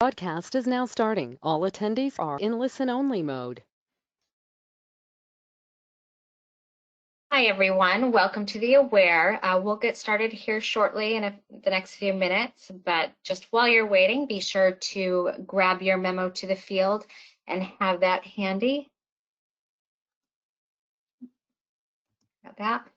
Broadcast is now starting. All attendees are in listen-only mode. Hi, everyone. Welcome to the Aware. We'll get started here shortly in the next few minutes, but just while you're waiting, be sure to grab your memo to the field and have that handy. Got that?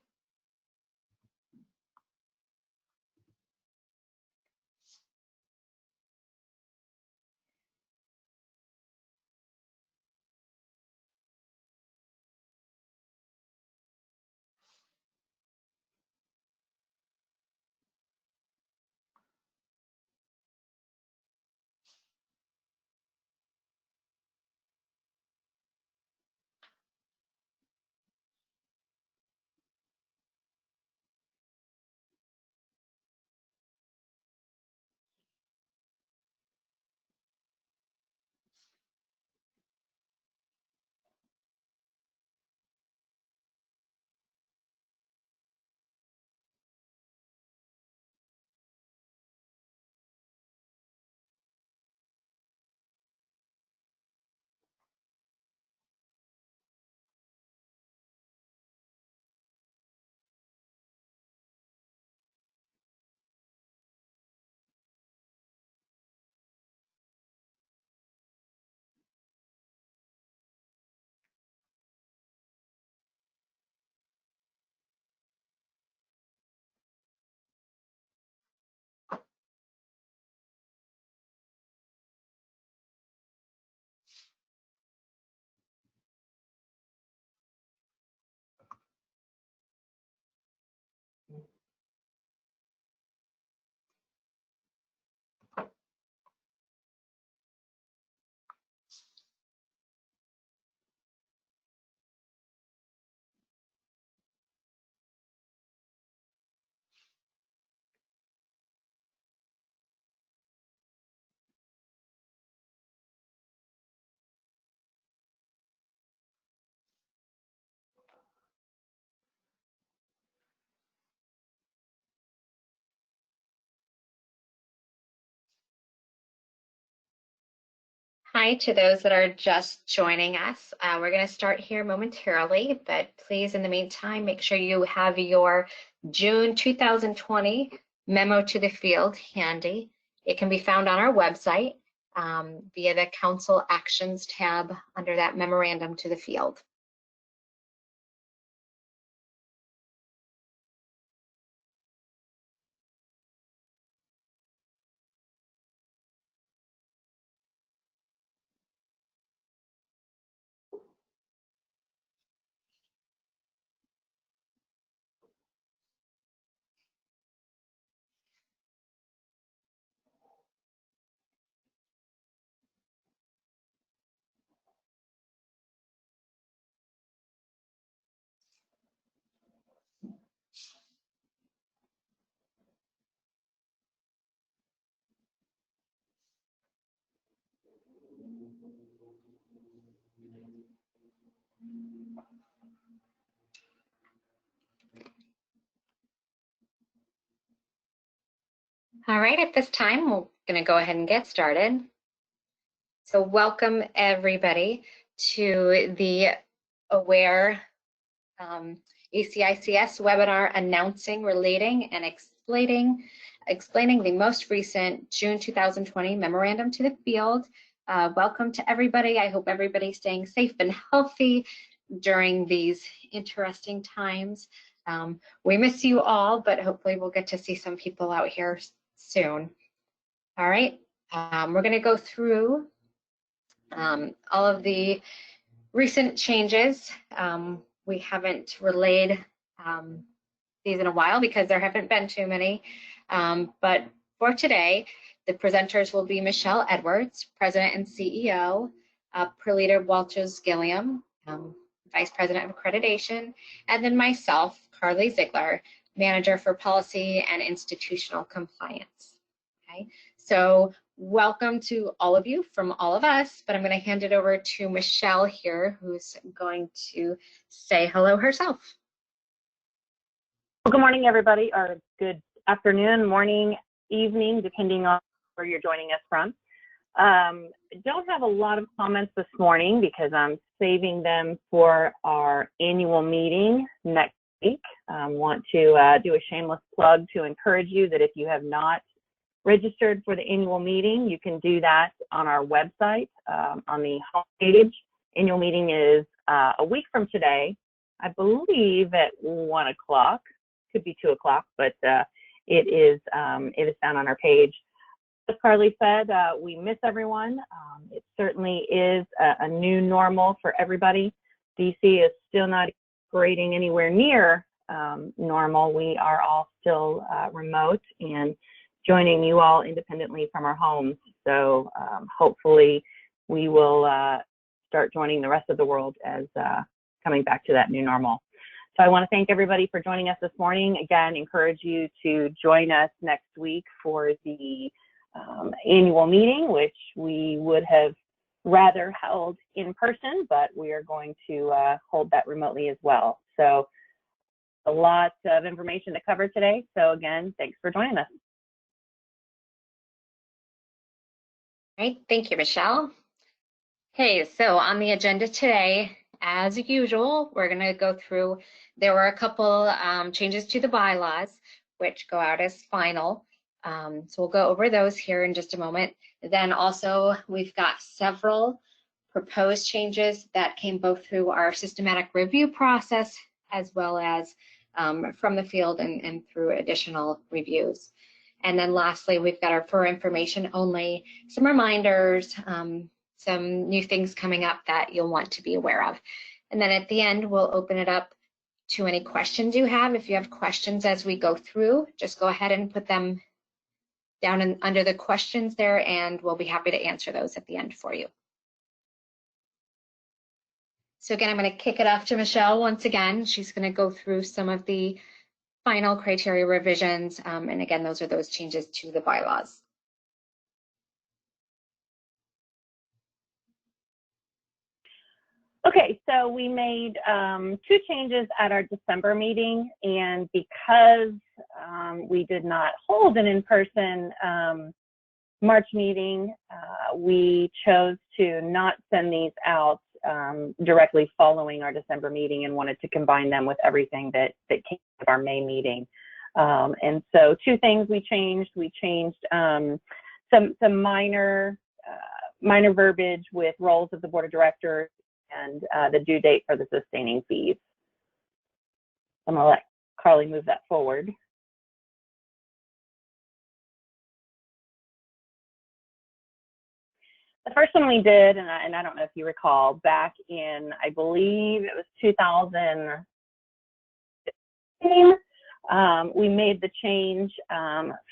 Hi to those that are just joining us. We're going to start here momentarily, but please, in the meantime, make sure you have your June 2020 memo to the field handy. It can be found on our website via the Council Actions tab under that memorandum to the field. All right, at this time, we're going to go ahead and get started. So welcome everybody to the Aware ACICS webinar announcing, relating, and explaining the most recent June 2020 memorandum to the field. Welcome to everybody. I hope everybody's staying safe and healthy during these interesting times. We miss you all, but hopefully we'll get to see some people out here soon. All right, we're going to go through all of the recent changes. We haven't relayed these in a while because there haven't been too many. But for today, the presenters will be Michelle Edwards, President and CEO, Perlita Walters-Gilliam, Vice President of Accreditation, and then myself, Carly Ziegler, Manager for Policy and Institutional Compliance. Okay, so welcome to all of you from all of us, but I'm going to hand it over to Michelle here, who's going to say hello herself. Well, good morning, everybody, or good afternoon, morning, evening, depending on where you're joining us from. Don't have a lot of comments this morning because I'm saving them for our annual meeting next week. Want to do a shameless plug to encourage you that if you have not registered for the annual meeting, you can do that on our website on the homepage. Annual meeting is a week from today, I believe at 1 o'clock, could be 2 o'clock, but it is down on our page. As Carly said, we miss everyone. It certainly is a new normal for everybody. DC is still not operating anywhere near normal. We are all still remote and joining you all independently from our homes. So hopefully we will start joining the rest of the world as coming back to that new normal. So I want to thank everybody for joining us this morning. Again, encourage you to join us next week for the annual meeting, which we would have rather held in person, but we are going to hold that remotely as well. So a lot of information to cover today. So again, thanks for joining us. All right, thank you, Michelle. Okay, so on the agenda today, as usual, we're going to go through, there were a couple changes to the bylaws, which go out as final. So we'll go over those here in just a moment. Then also, we've got several proposed changes that came both through our systematic review process as well as from the field and through additional reviews. And then lastly, we've got our for information only, some reminders, some new things coming up that you'll want to be aware of. And then at the end, we'll open it up to any questions you have. If you have questions as we go through, just go ahead and put them down under the questions there, and we'll be happy to answer those at the end for you. So again, I'm going to kick it off to Michelle once again. She's going to go through some of the final criteria revisions. And again, those are those changes to the bylaws. Okay, so we made 2 changes at our December meeting, and because we did not hold an in-person March meeting, we chose to not send these out directly following our December meeting and wanted to combine them with everything that came out of our May meeting. And so 2 things we changed. We changed some minor verbiage with roles of the board of directors and the due date for the sustaining fees. I'm gonna let Carly move that forward. The first one we did, and I don't know if you recall, back in, I believe it was 2016, we made the change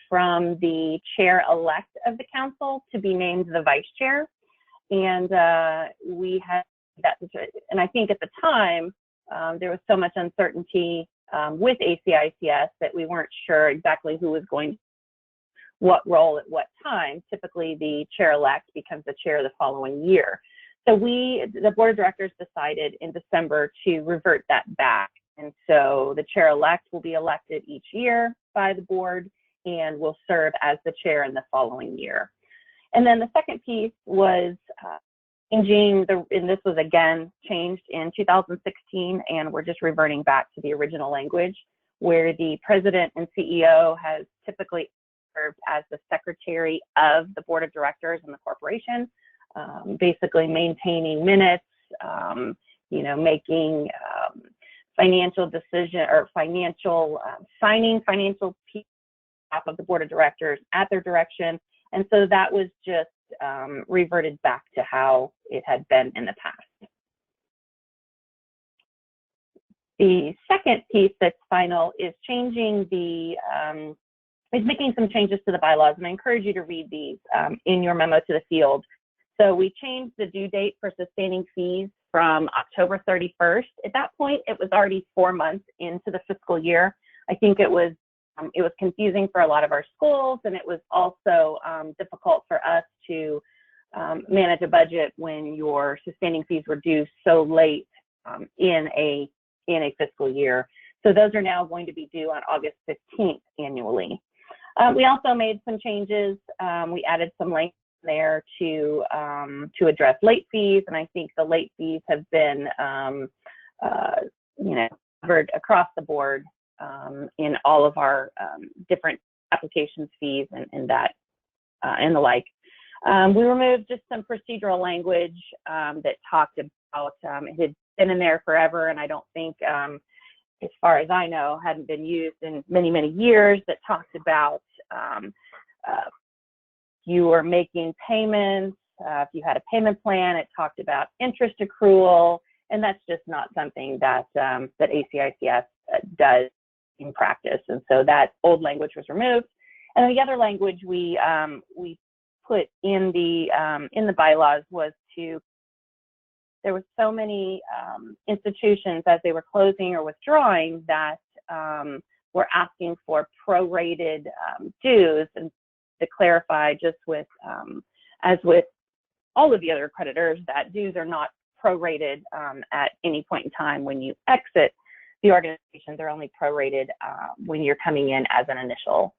from the chair-elect of the council to be named the vice chair. And we had that, and I think at the time, there was so much uncertainty with ACICS that we weren't sure exactly who was going to what role at what time. Typically, the chair-elect becomes the chair the following year. So the board of directors decided in December to revert that back. And so the chair-elect will be elected each year by the board and will serve as the chair in the following year. And then the second piece was changing and this was again changed in 2016, and we're just reverting back to the original language where the president and CEO has typically served as the secretary of the board of directors in the corporation, basically maintaining minutes, making financial decision or signing financial pieces of the board of directors at their direction. And so that was just reverted back to how it had been in the past. The second piece that's final is changing is making some changes to the bylaws, and I encourage you to read these in your memo to the field. So we changed the due date for sustaining fees from October 31st. At that point, it was already 4 months into the fiscal year. I think it was confusing for a lot of our schools, and it was also difficult for us to manage a budget when your sustaining fees were due so late in a fiscal year. So those are now going to be due on August 15th annually. We also made some changes. We added some language there to address late fees, and I think the late fees have been covered across the board in all of our different applications fees and the like. We removed just some procedural language that talked about it had been in there forever, and I don't think, as far as I know, hadn't been used in many, many years, that talked about you were making payments, if you had a payment plan, it talked about interest accrual, and that's just not something that that ACICS does in practice. And so that old language was removed. And the other language we put in the bylaws was there were so many institutions as they were closing or withdrawing that were asking for prorated dues, and to clarify, just with as with all of the other accreditors, that dues are not prorated at any point in time when you exit the organization. They're only prorated when you're coming in as an initial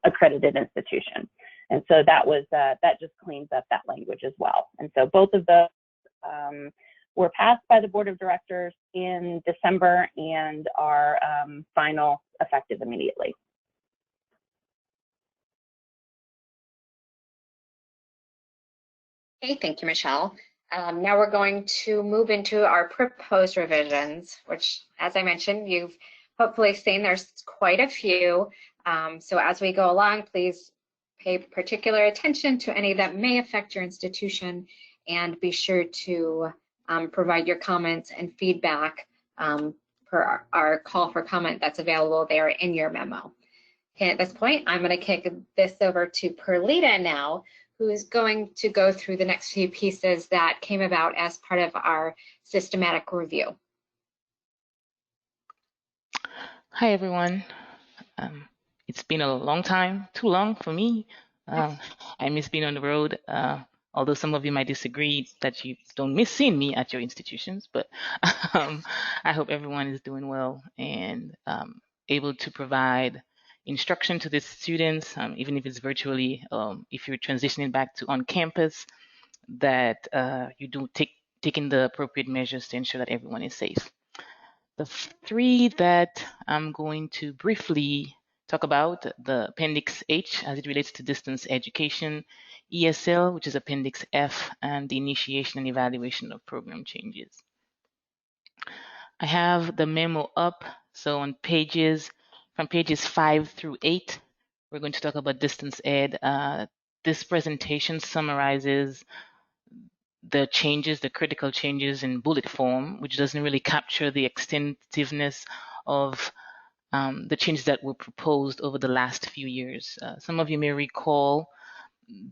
accredited institution. And so that was that just cleans up that language as well. And so both of those were passed by the board of directors in December and are final effective immediately. Okay, thank you, Michelle. Now we're going to move into our proposed revisions, which, as I mentioned, you've hopefully seen there's quite a few. So as we go along, please pay particular attention to any that may affect your institution, and be sure to provide your comments and feedback per our call for comment that's available there in your memo. Okay, at this point, I'm going to kick this over to Perlita now, who is going to go through the next few pieces that came about as part of our systematic review. Hi, everyone. It's been a long time, too long for me. I miss being on the road, although some of you might disagree that you don't miss seeing me at your institutions, but I hope everyone is doing well and able to provide instruction to the students, even if it's virtually, if you're transitioning back to on campus, that you do taking the appropriate measures to ensure that everyone is safe. The three that I'm going to briefly talk about: the Appendix H as it relates to distance education, ESL, which is Appendix F, and the initiation and evaluation of program changes. I have the memo up, so on from pages 5 through 8, we're going to talk about distance ed. This presentation summarizes the changes, the critical changes in bullet form, which doesn't really capture the extensiveness of the changes that were proposed over the last few years. Some of you may recall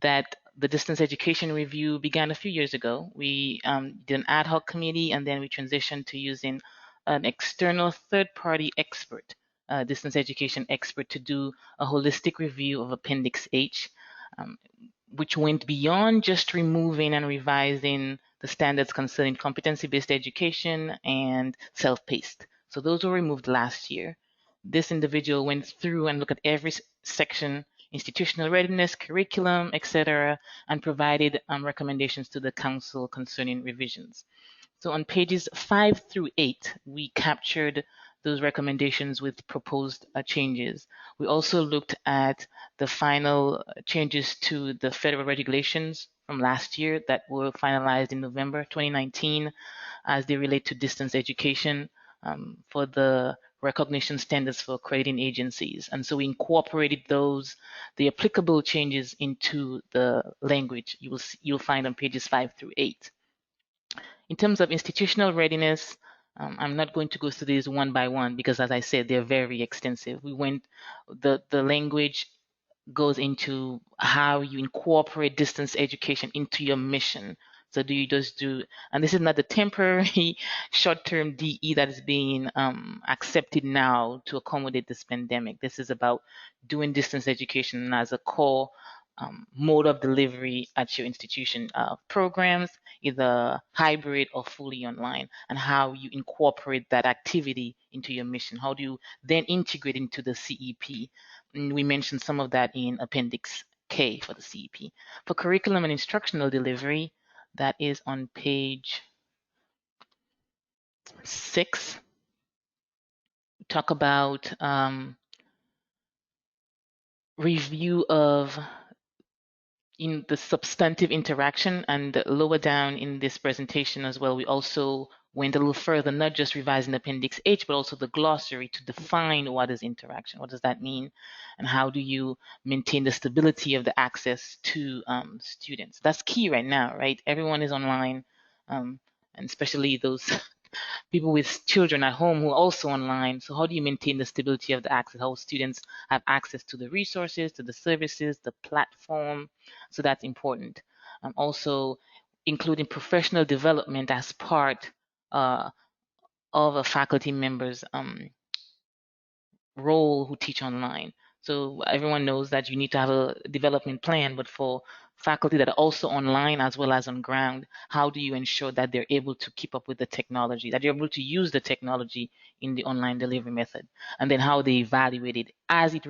that the distance education review began a few years ago. We did an ad hoc committee, and then we transitioned to using an external third-party expert, distance education expert, to do a holistic review of Appendix H, which went beyond just removing and revising the standards concerning competency-based education and self-paced. So those were removed last year. This individual went through and looked at every section, institutional readiness, curriculum, etc., and provided recommendations to the council concerning revisions. So on pages 5 through 8, we captured those recommendations with proposed changes. We also looked at the final changes to the federal regulations from last year that were finalized in November 2019 as they relate to distance education for the recognition standards for accrediting agencies. And so we incorporated the applicable changes into the language you'll find on pages 5 through 8. In terms of institutional readiness, I'm not going to go through these one by one because, as I said, they're very extensive. The language goes into how you incorporate distance education into your mission. So do you just do, and this is not the temporary short-term DE that is being accepted now to accommodate this pandemic. This is about doing distance education as a core mode of delivery at your institution, programs, either hybrid or fully online, and how you incorporate that activity into your mission. How do you then integrate into the CEP? And we mentioned some of that in Appendix K for the CEP. For curriculum and instructional delivery, that is on page 6. We talk about review of in the substantive interaction, and lower down in this presentation as well, we also went a little further, not just revising Appendix H, but also the glossary to define what is interaction, what does that mean, and how do you maintain the stability of the access to students. That's key right now, right? Everyone is online, and especially those people with children at home who are also online. So how do you maintain the stability of the access? How students have access to the resources, to the services, the platform? So that's important. Also, including professional development as part of a faculty member's role who teach online. So everyone knows that you need to have a development plan, but for faculty that are also online as well as on ground, how do you ensure that they're able to keep up with the technology, that you're able to use the technology in the online delivery method, and then how they evaluate it as it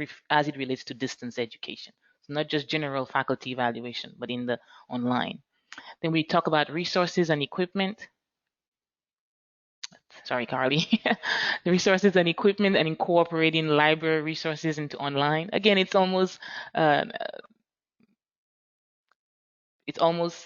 relates to distance education. So not just general faculty evaluation, but in the online. Then we talk about resources and equipment. Sorry, Carly. The resources and equipment and incorporating library resources into online. Again, it's almost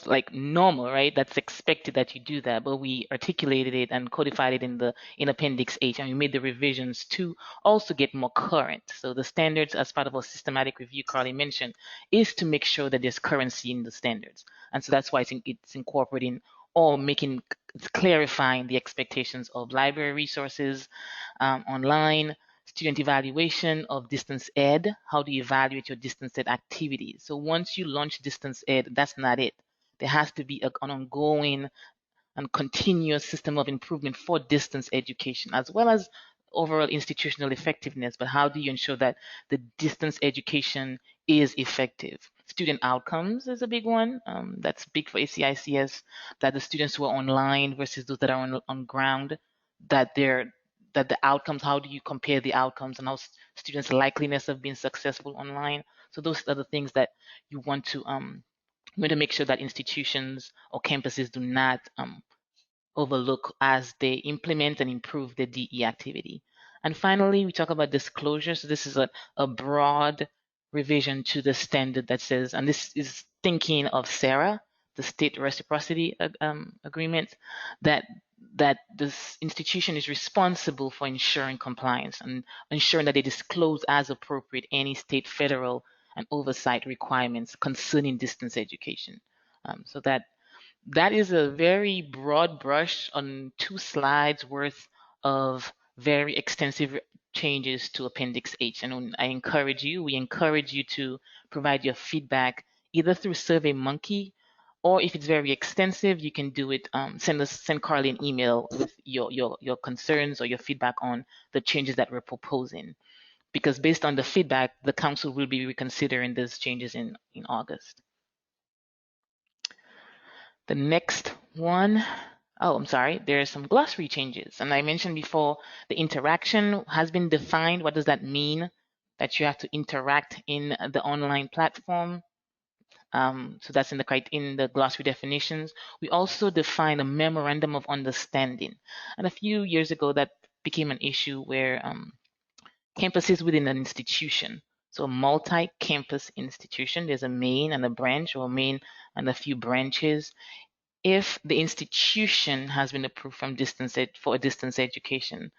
like normal, right? That's expected that you do that, but we articulated it and codified it in Appendix H, and we made the revisions to also get more current. So the standards, as part of a systematic review Carly mentioned, is to make sure that there's currency in the standards, and so that's why it's incorporating or it's clarifying the expectations of library resources, online, student evaluation of distance ed. How do you evaluate your distance ed activities? So once you launch distance ed, that's not it. There has to be an ongoing and continuous system of improvement for distance education, as well as overall institutional effectiveness. But how do you ensure that the distance education is effective? Student outcomes is a big one. That's big for ACICS, that the students who are online versus those that are on ground, that the outcomes, how do you compare the outcomes and how students' likeliness of being successful online? So those are the things that you want to make sure that institutions or campuses do not overlook as they implement and improve the DE activity. And finally, we talk about disclosure. So this is a broad revision to the standard that says, and this is thinking of SARA, the State Reciprocity Agreement, that this institution is responsible for ensuring compliance and ensuring that they disclose as appropriate any state, federal, and oversight requirements concerning distance education. So that is a very broad brush on 2 slides worth of very extensive changes to Appendix H. And we encourage you to provide your feedback either through SurveyMonkey, or if it's very extensive, you can do it, send Carly an email with your concerns or your feedback on the changes that we're proposing. Because based on the feedback, the council will be reconsidering those changes in August. The next one, I'm sorry, there are some glossary changes. And I mentioned before, the interaction has been defined. What does that mean? That you have to interact in the online platform. So that's in the glossary definitions. We also define a memorandum of understanding. And a few years ago, that became an issue where campuses within an institution, so a multi-campus institution, there's a main and a branch, or a main and a few branches. If the institution has been approved for a distance education,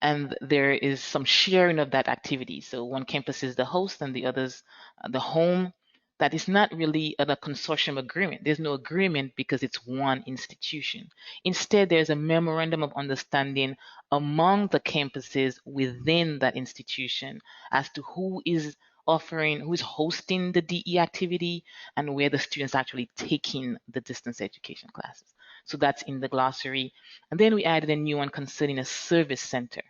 and there is some sharing of that activity, so one campus is the host and the others the home, that is not really a consortium agreement. There's no agreement because it's one institution. Instead, there's a memorandum of understanding among the campuses within that institution as to who is hosting the DE activity and where the students actually taking the distance education classes. So that's in the glossary. And then we added a new one concerning a service center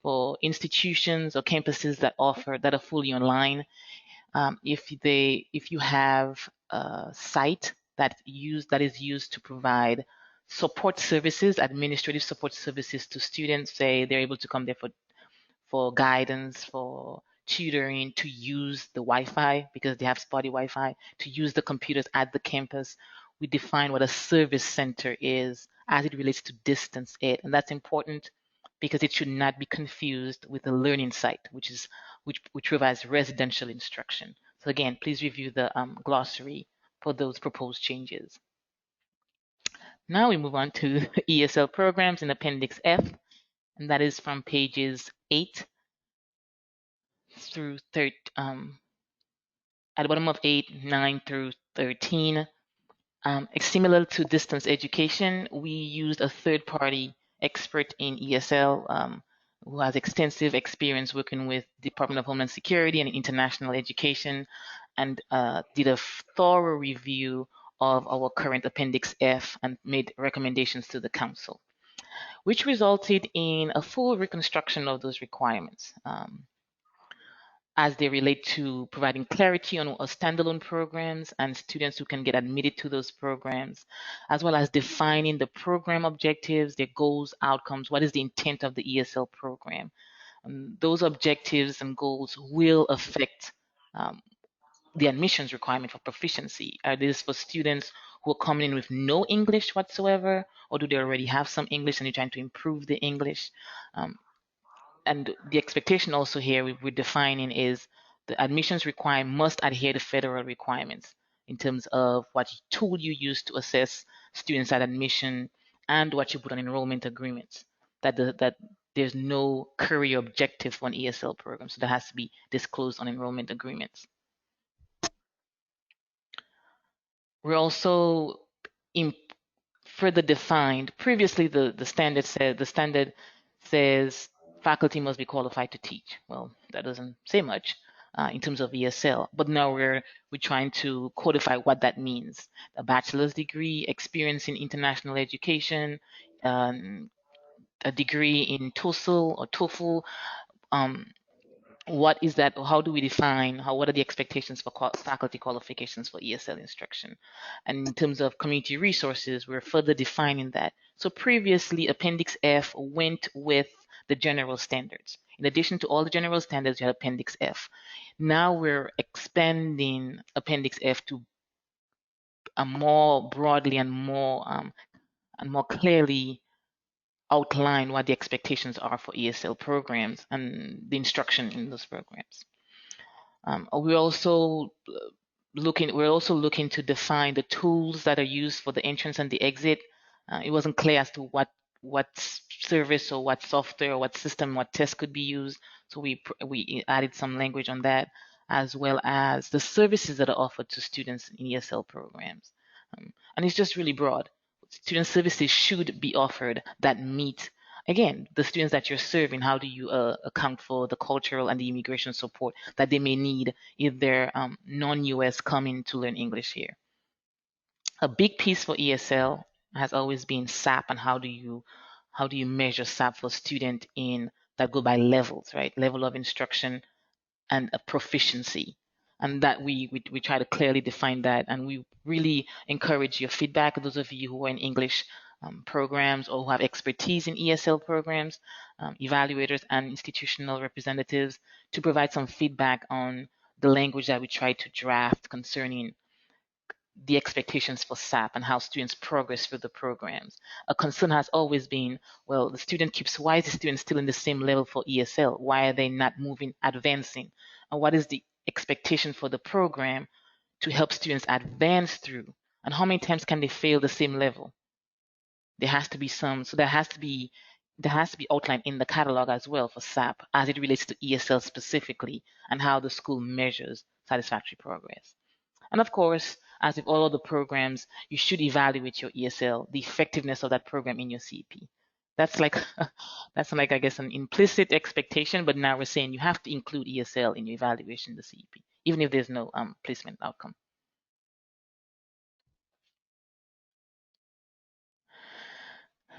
for institutions or campuses that are fully online. If you have a site that is used to provide support services, administrative support services to students, say they're able to come there for guidance, for tutoring to use the Wi-Fi because they have spotty Wi-Fi, to use the computers at the campus. We define what a service center is as it relates to distance ed, and that's important because it should not be confused with a learning site, which provides residential instruction. So again, please review the glossary for those proposed changes. Now we move on to ESL programs in Appendix F, and that is from pages 8 through 13, at the bottom of 8, 9 through 13. Similar to distance education, we used a third-party expert in ESL who has extensive experience working with Department of Homeland Security and international education, and did a thorough review of our current Appendix F and made recommendations to the Council, which resulted in a full reconstruction of those requirements as they relate to providing clarity on standalone programs and students who can get admitted to those programs, as well as defining the program objectives, their goals, outcomes, what is the intent of the ESL program. Those objectives and goals will affect the admissions requirement for proficiency. Are these for students who are coming in with no English whatsoever, or do they already have some English and you're trying to improve the English? And the expectation also here we're defining is the admissions requirement must adhere to federal requirements in terms of what tool you use to assess students at admission and what you put on enrollment agreements, that there's no career objective for an ESL program, so that has to be disclosed on enrollment agreements. We're also further defined. Previously, the standard says faculty must be qualified to teach. Well, that doesn't say much in terms of ESL, but now we're trying to codify what that means. A bachelor's degree, experience in international education, a degree in TOEFL or TOEFL. What is that? How do we define? What are the expectations for faculty qualifications for ESL instruction? And in terms of community resources, we're further defining that. So previously, Appendix F went with the general standards. In addition to all the general standards, you had Appendix F. Now we're expanding Appendix F to more broadly and more clearly outline what the expectations are for ESL programs and the instruction in those programs. We're also looking to define the tools that are used for the entrance and the exit. It wasn't clear as to what service or what software or what system, what test could be used. So we added some language on that, as well as the services that are offered to students in ESL programs. And it's just really broad. Student services should be offered that meet, again, the students that you're serving. How do you account for the cultural and the immigration support that they may need if they're non-US coming to learn English here? A big piece for ESL has always been SAP, and how do you measure SAP for student that go by levels, right? Level of instruction and a proficiency. And that we try to clearly define that, and we really encourage your feedback, those of you who are in English programs or who have expertise in ESL programs, evaluators and institutional representatives, to provide some feedback on the language that we try to draft concerning the expectations for SAP and how students progress through the programs. A concern has always been, well, why is the student still in the same level for ESL? Why are they not moving, advancing? And what is the expectation for the program to help students advance through? And how many times can they fail the same level? There has to be there has to be outlined in the catalog as well for SAP as it relates to ESL specifically, and how the school measures satisfactory progress. And of course, as with all other programs, you should evaluate your ESL, the effectiveness of that program in your CEP. That's like I guess an implicit expectation, but now we're saying you have to include ESL in your evaluation of the CEP, even if there's no placement outcome.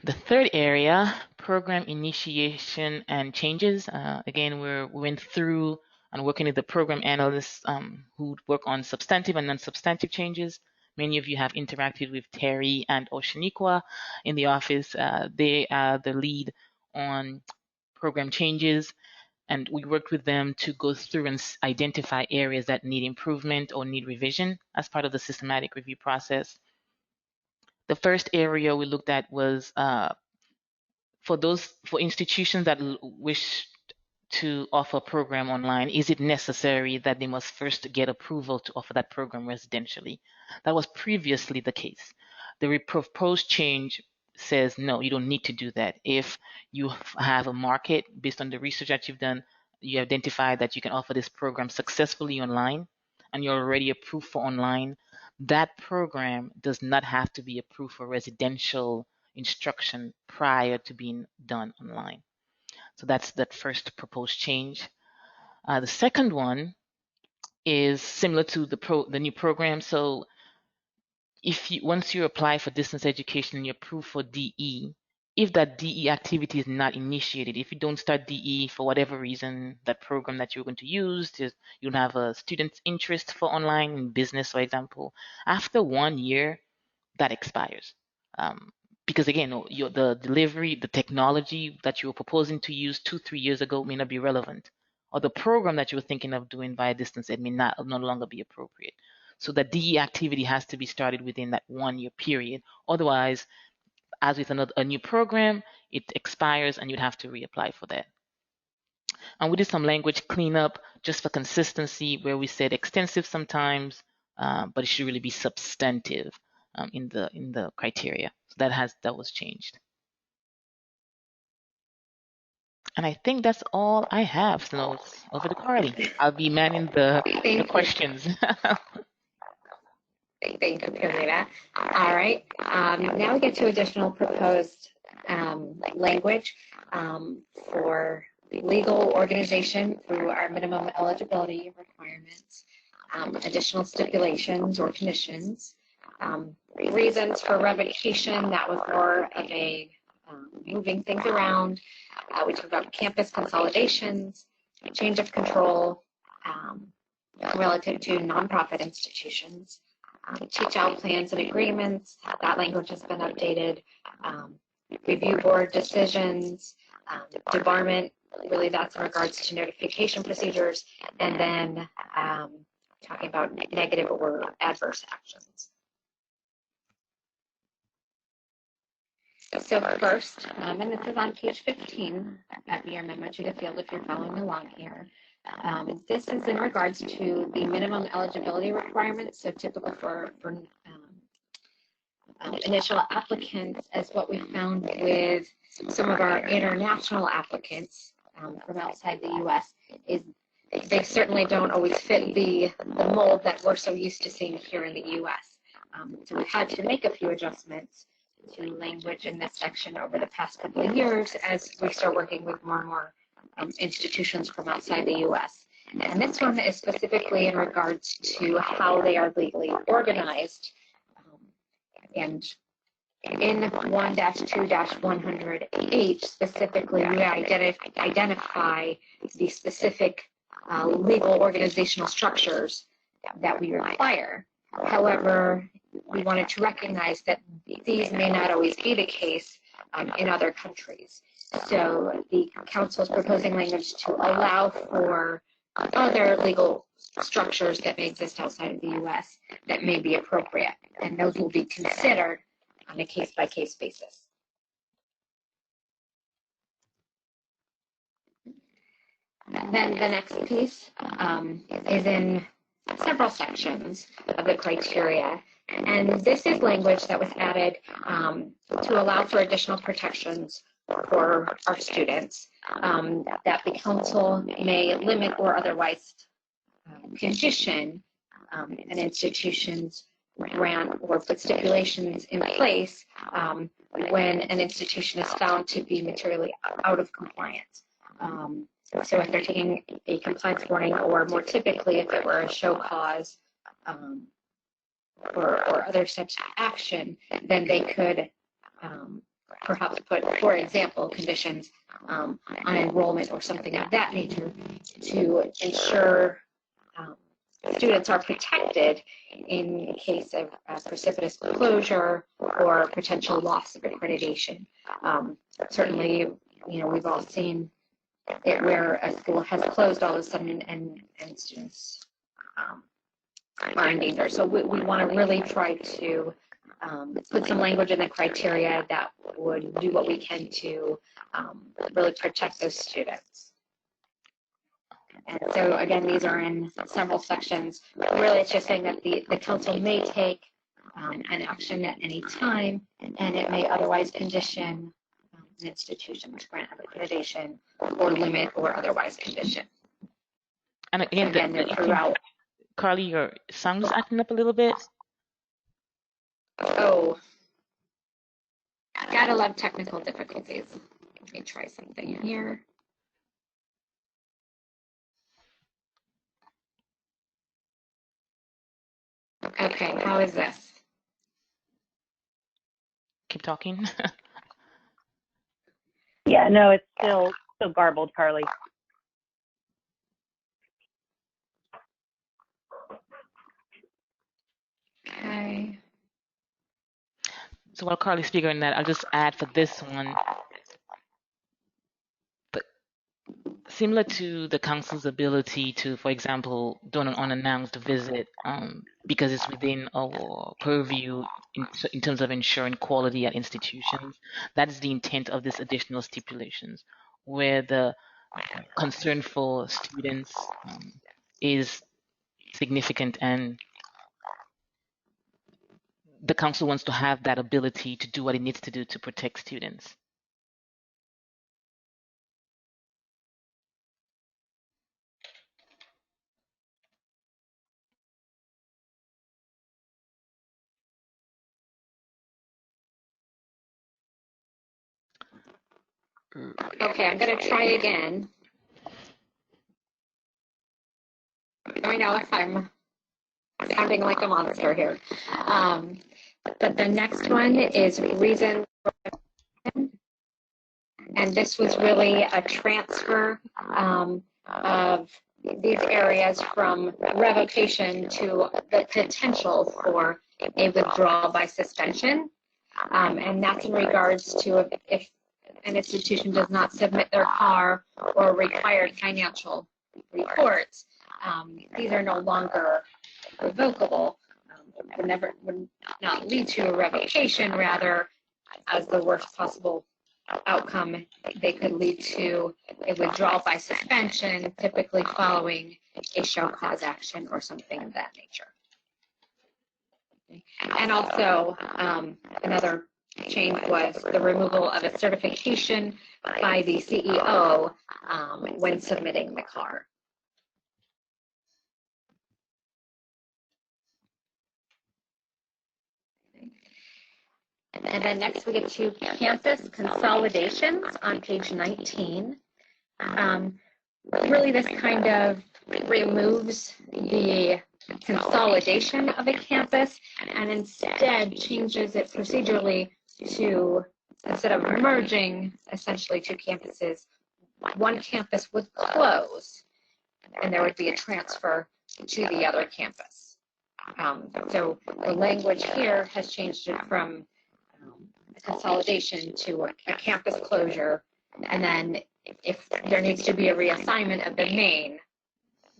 The third area, program initiation and changes. Again, we went through and working with the program analysts who work on substantive and non-substantive changes. Many of you have interacted with Terry and Oshaniqua in the office. They are the lead on program changes. and we worked with them to go through and identify areas that need improvement or need revision as part of the systematic review process. The first area we looked at was for institutions that wish to offer a program online, is it necessary that they must first get approval to offer that program residentially? That was previously the case. The proposed change says, no, you don't need to do that. If you have a market based on the research that you've done, you identify that you can offer this program successfully online, and you're already approved for online, that program does not have to be approved for residential instruction prior to being done online. So that's that first proposed change. The second one is similar to the new program. So if you once you apply for distance education and you're approved for DE, if that DE activity is not initiated, if you don't start DE for whatever reason, that program that you're going to use, you don't have a student's interest for online in business, for example, after 1 year, that expires. Because again, the delivery, the technology that you were proposing to use 2-3 years ago may not be relevant, or the program that you were thinking of doing via distance ed may no longer be appropriate. So the DE activity has to be started within that 1 year period. Otherwise, as with a new program, it expires and you'd have to reapply for that. And we did some language cleanup just for consistency, where we said extensive sometimes, but it should really be substantive in the criteria. So that was changed. And I think that's all I have. So it's over to Carly. I'll be manning the questions. Thank you, Karina. All right. Now we get to additional proposed language for legal organization through our minimum eligibility requirements, additional stipulations or conditions, reasons for revocation. That was more of a moving things around. We talked about campus consolidations, change of control relative to nonprofit institutions, teach-out plans and agreements. That language has been updated. Review board decisions, debarment, really that's in regards to notification procedures, and then talking about negative or adverse actions. So first, and this is on page 15 of your memo to the field if you're following along here. This is in regards to the minimum eligibility requirements, so typical for initial applicants, as what we found with some of our international applicants from outside the U.S. is they certainly don't always fit the mold that we're so used to seeing here in the U.S. So we've had to make a few adjustments to language in this section over the past couple of years as we start working with more and more institutions from outside the U.S. And this one is specifically in regards to how they are legally organized. And in 1-2-100H specifically, we identify the specific legal organizational structures that we require. However, we wanted to recognize that these may not always be the case in other countries. So the council is proposing language to allow for other legal structures that may exist outside of the U.S. that may be appropriate, and those will be considered on a case-by-case basis. And then the next piece is in several sections of the criteria, and this is language that was added to allow for additional protections for our students, that the council may limit or otherwise condition an institution's grant or put stipulations in place when an institution is found to be materially out of compliance. So if they're taking a compliance warning, or more typically if it were a show cause or other such action, then they could perhaps put, for example, conditions on enrollment or something of that nature to ensure students are protected in case of precipitous closure or potential loss of accreditation. Certainly, we've all seen where a school has closed all of a sudden and students are in danger. So we want to really try to put some language in the criteria that would do what we can to really protect those students. And so again, these are in several sections. Really, it's just saying that the council may take an action at any time, and it may otherwise condition an institution to grant accreditation or limit or otherwise condition. And again, so again they're throughout. Carly, your sound is acting up a little bit. Oh, gotta love technical difficulties. Let me try something here. Okay, how is this? Keep talking. Yeah, no, it's still garbled, Carly. Okay. So while Carly's figuring that, I'll just add for this one, similar to the council's ability to, for example, do an unannounced visit because it's within our purview in terms of ensuring quality at institutions. That is the intent of this additional stipulations, where the concern for students is significant, and the council wants to have that ability to do what it needs to do to protect students. Okay, I'm gonna try again. Let me know if I'm sounding like a monster here. But the next one is reason, and this was really a transfer of these areas from revocation to the potential for a withdrawal by suspension. And that's in regards to if an institution does not submit their CAR or required financial reports, these are no longer revocable. Would not lead to a revocation, rather, as the worst possible outcome, they could lead to a withdrawal by suspension, typically following a show cause action or something of that nature. And also, another change was the removal of a certification by the CEO when submitting the CAR. And then next we get to campus consolidations on page 19. Really this kind of removes the consolidation of a campus and instead changes it procedurally to, instead of merging essentially two campuses, one campus would close and there would be a transfer to the other campus. So the language here has changed it from consolidation to a campus closure, and then if there needs to be a reassignment of the main,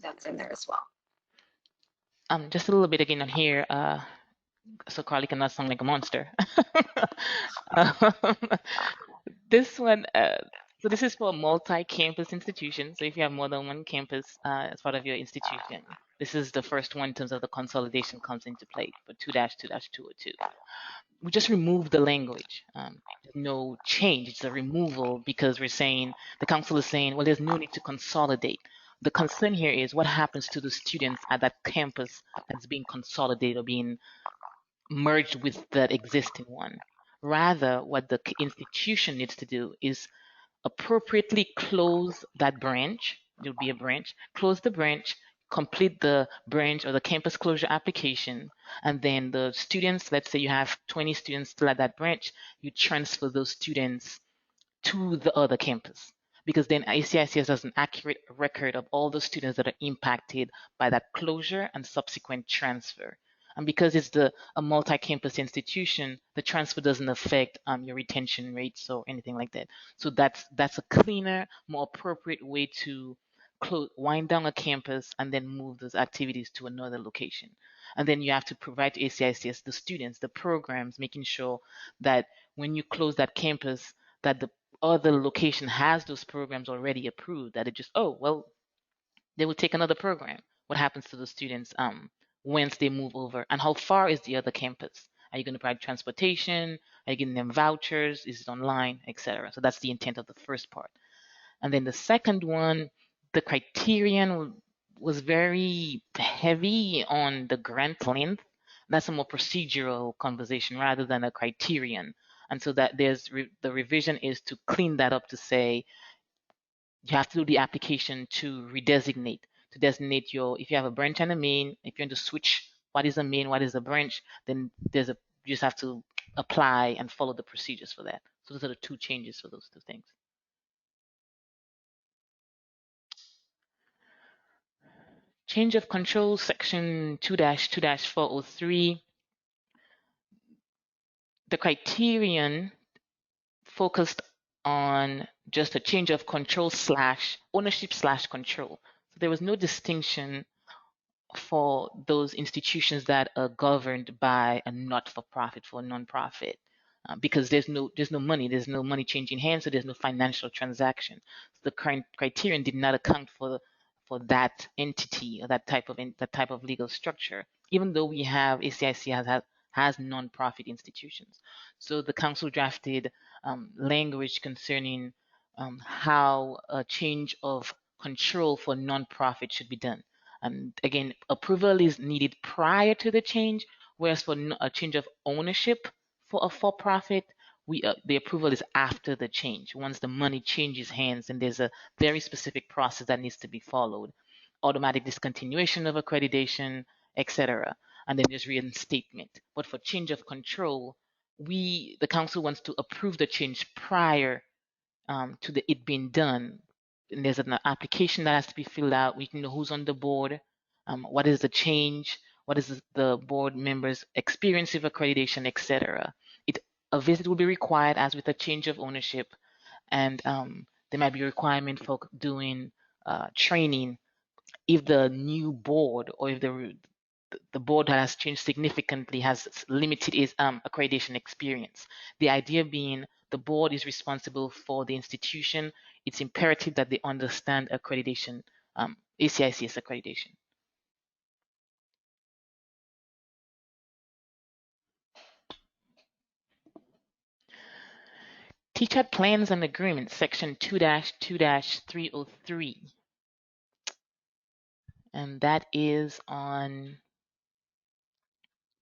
that's in there as well. Just a little bit again on here, so Carly cannot sound like a monster. This one, so this is for multi-campus institutions. So if you have more than one campus as part of your institution, this is the first one in terms of the consolidation comes into play for 2-2-202. We just remove the language. No change, it's a removal because we're saying, the council is saying, well, there's no need to consolidate. The concern here is what happens to the students at that campus that's being consolidated or being merged with the existing one. Rather, what the institution needs to do is appropriately close that branch. There'll be a branch, close the branch, complete the branch or the campus closure application, and then the students, let's say you have 20 students still at that branch, you transfer those students to the other campus, because then ACICS has an accurate record of all the students that are impacted by that closure and subsequent transfer. And because it's a multi-campus institution, the transfer doesn't affect your retention rates or anything like that. So that's a cleaner, more appropriate way to wind down a campus and then move those activities to another location. And then you have to provide to ACICS the students, the programs, making sure that when you close that campus, that the other location has those programs already approved, that it just, oh, well, they will take another program. What happens to the students once they move over? And how far is the other campus? Are you going to provide transportation? Are you giving them vouchers? Is it online, etc.? So that's the intent of the first part. And then the second one, the criterion was very heavy on the grant length. That's a more procedural conversation rather than a criterion. And so that there's the revision is to clean that up to say you have to do the application to redesignate, to designate your, if you have a branch and a main, if you're going to switch what is a main, what is a branch, then you just have to apply and follow the procedures for that. So those are the two changes for those two things. Change of control, section 2-2-403. The criterion focused on just a change of control / ownership / control. So there was no distinction for those institutions that are governed by a not-for-profit, for a non-profit, because there's no money changing hands, so there's no financial transaction. So the current criterion did not account for that entity or that type of legal structure, even though we have ACIC has non-profit institutions. So the council drafted language concerning how a change of control for non-profit should be done. And again, approval is needed prior to the change, whereas for a change of ownership for a for-profit, the approval is after the change. Once the money changes hands, and there's a very specific process that needs to be followed. Automatic discontinuation of accreditation, etc. And then there's reinstatement. But for change of control, the council wants to approve the change prior to it being done. And there's an application that has to be filled out. We can know who's on the board, what is the change, what is the board members' experience of accreditation, etc. A visit will be required as with a change of ownership, and there might be a requirement for doing training if the new board or if the board that has changed significantly has limited its accreditation experience. The idea being the board is responsible for the institution. It's imperative that they understand accreditation, ACICS accreditation. TCHAT plans and agreements, section 2-2-303. And that is on